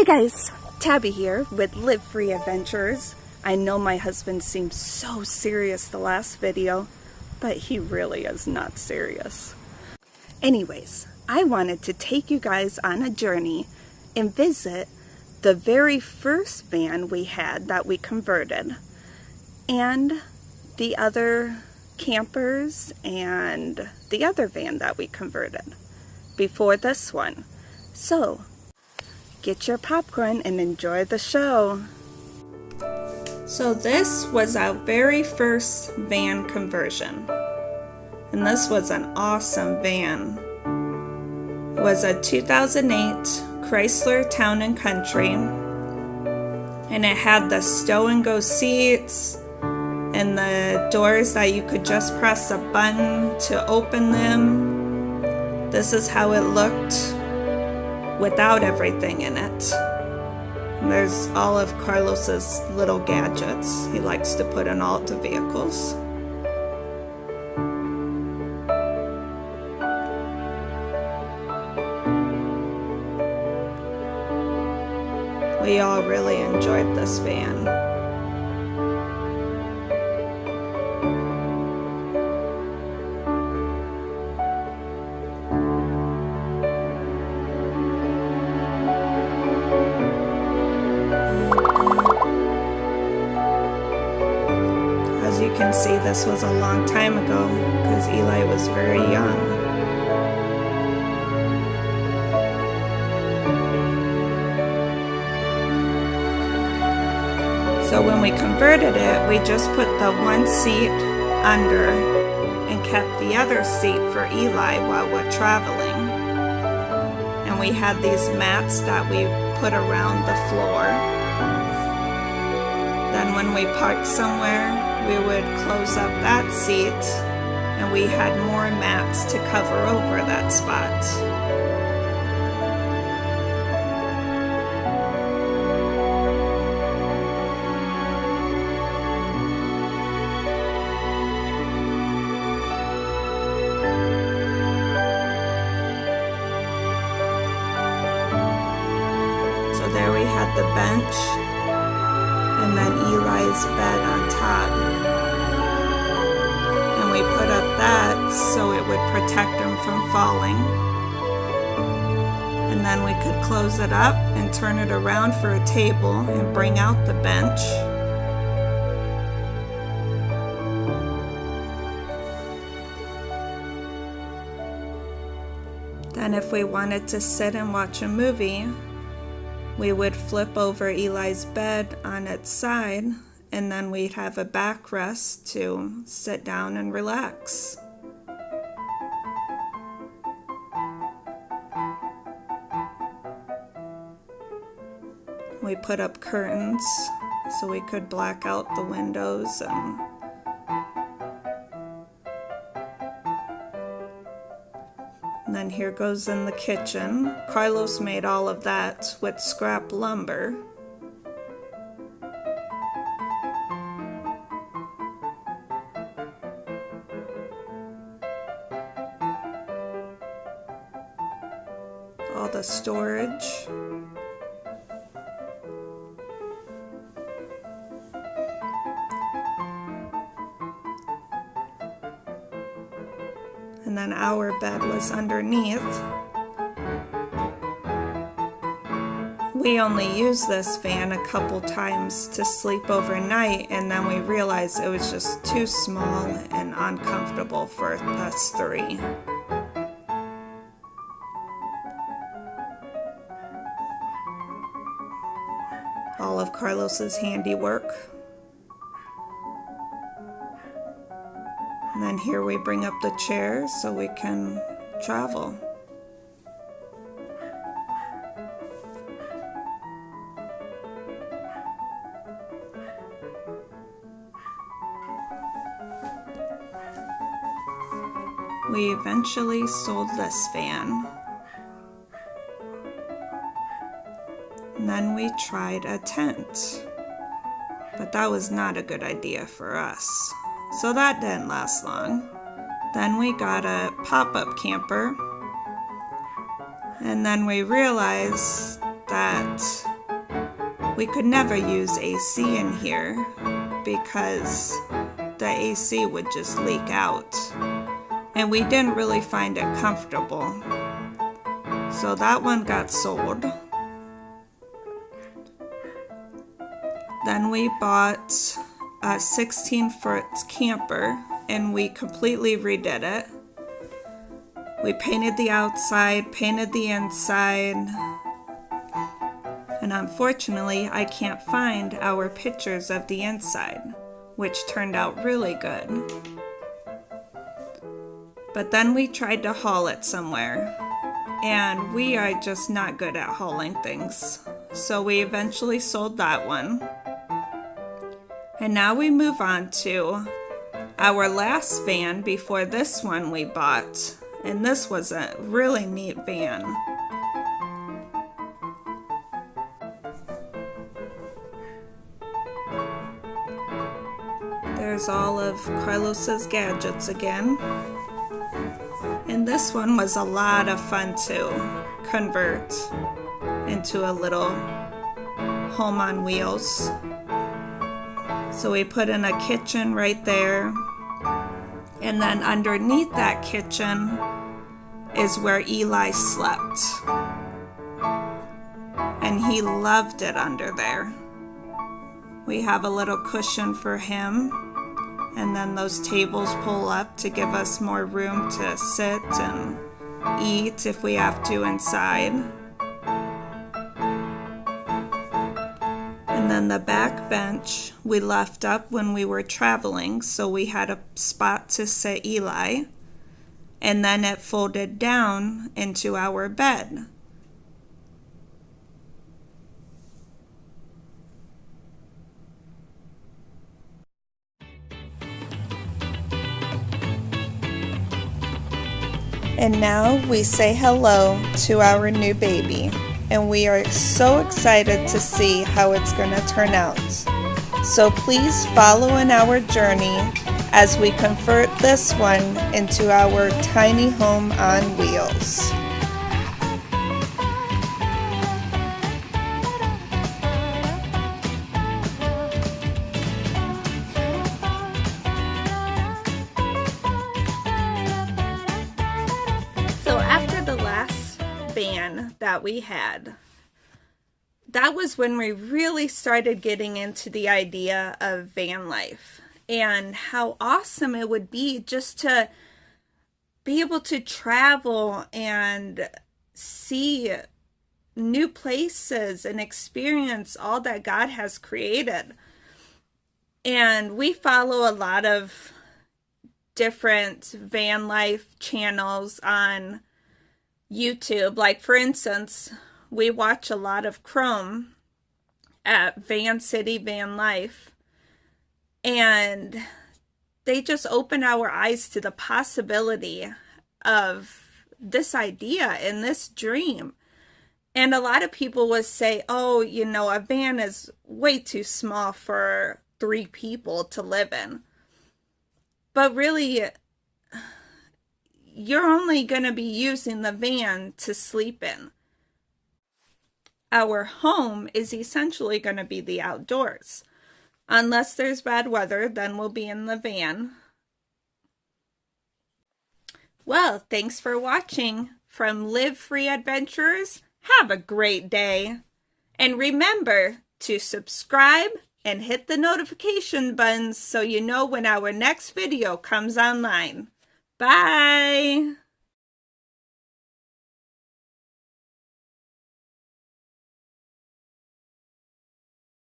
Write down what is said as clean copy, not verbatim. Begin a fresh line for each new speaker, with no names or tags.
Hey guys, Tabby here with Live Free Adventures. I know my husband seemed so serious the last video, but he really is not serious. Anyways, I wanted to take you guys on a journey and visit the very first van we had that we converted, and the other campers and the other van that we converted before this one. So get your popcorn and enjoy the show. So this was our very first van conversion, and this was an awesome van. It was a 2008 Chrysler Town & Country, and it had the stow and go seats and the doors that you could just press a button to open them. This is how it looked without everything in it. And there's all of Carlos's little gadgets he likes to put in all the vehicles. We all really enjoyed this van. As you can see, this was a long time ago because Eli was very young. So when we converted it, we just put the one seat under and kept the other seat for Eli while we're traveling. And we had these mats that we put around the floor. Then when we parked somewhere, we would close up that seat, and we had more mats to cover over that spot. So there we had the bench, and then Eli's bed on top. And we put up that so it would protect him from falling. And then we could close it up and turn it around for a table and bring out the bench. Then if we wanted to sit and watch a movie, we would flip over Eli's bed on its side, and then we'd have a backrest to sit down and relax. We put up curtains so we could black out the windows, and then here goes in the kitchen. Carlos made all of that with scrap lumber. All the storage. And then our bed was underneath. We only used this van a couple times to sleep overnight, and then we realized it was just too small and uncomfortable for us three. All of Carlos's handiwork. And then here we bring up the chairs so we can travel. We eventually sold this van. And then we tried a tent, but that was not a good idea for us. So that didn't last long. Then we got a pop-up camper, and then we realized that We could never use AC in here because the AC would just leak out. And we didn't really find it comfortable. So that one got sold. Then we bought a 16-foot camper and we completely redid it. We painted the outside, painted the inside, and unfortunately I can't find our pictures of the inside, which turned out really good. But then we tried to haul it somewhere, and we are just not good at hauling things. So we eventually sold that one. And now we move on to our last van before this one we bought. And this was a really neat van. There's all of Carlos's gadgets again. And this one was a lot of fun to convert into a little home on wheels. So we put in a kitchen right there. And then underneath that kitchen is where Eli slept. And he loved it under there. We have a little cushion for him. And then those tables pull up to give us more room to sit and eat if we have to inside. And then the back bench we left up when we were traveling, so we had a spot to sit Eli. And then it folded down into our bed. And now we say hello to our new baby. And we are so excited to see how it's going to turn out. So please follow in our journey as we convert this one into our tiny home on wheels. So after the last van that we had, that was when we really started getting into the idea of van life and how awesome it would be just to be able to travel and see new places and experience all that God has created. And we follow a lot of different van life channels on YouTube. Like, for instance, we watch a lot of Chrome at Van City Van Life, and they just open our eyes to the possibility of this idea and this dream. And a lot of people would say, oh, you know, a van is way too small for 3 people to live in. But really, you're only going to be using the van to sleep in. Our home is essentially going to be the outdoors. Unless there's bad weather, then we'll be in the van. Well, thanks for watching. From Live Free Adventurers, have a great day. And remember to subscribe and hit the notification buttons so you know when our next video comes online. Bye!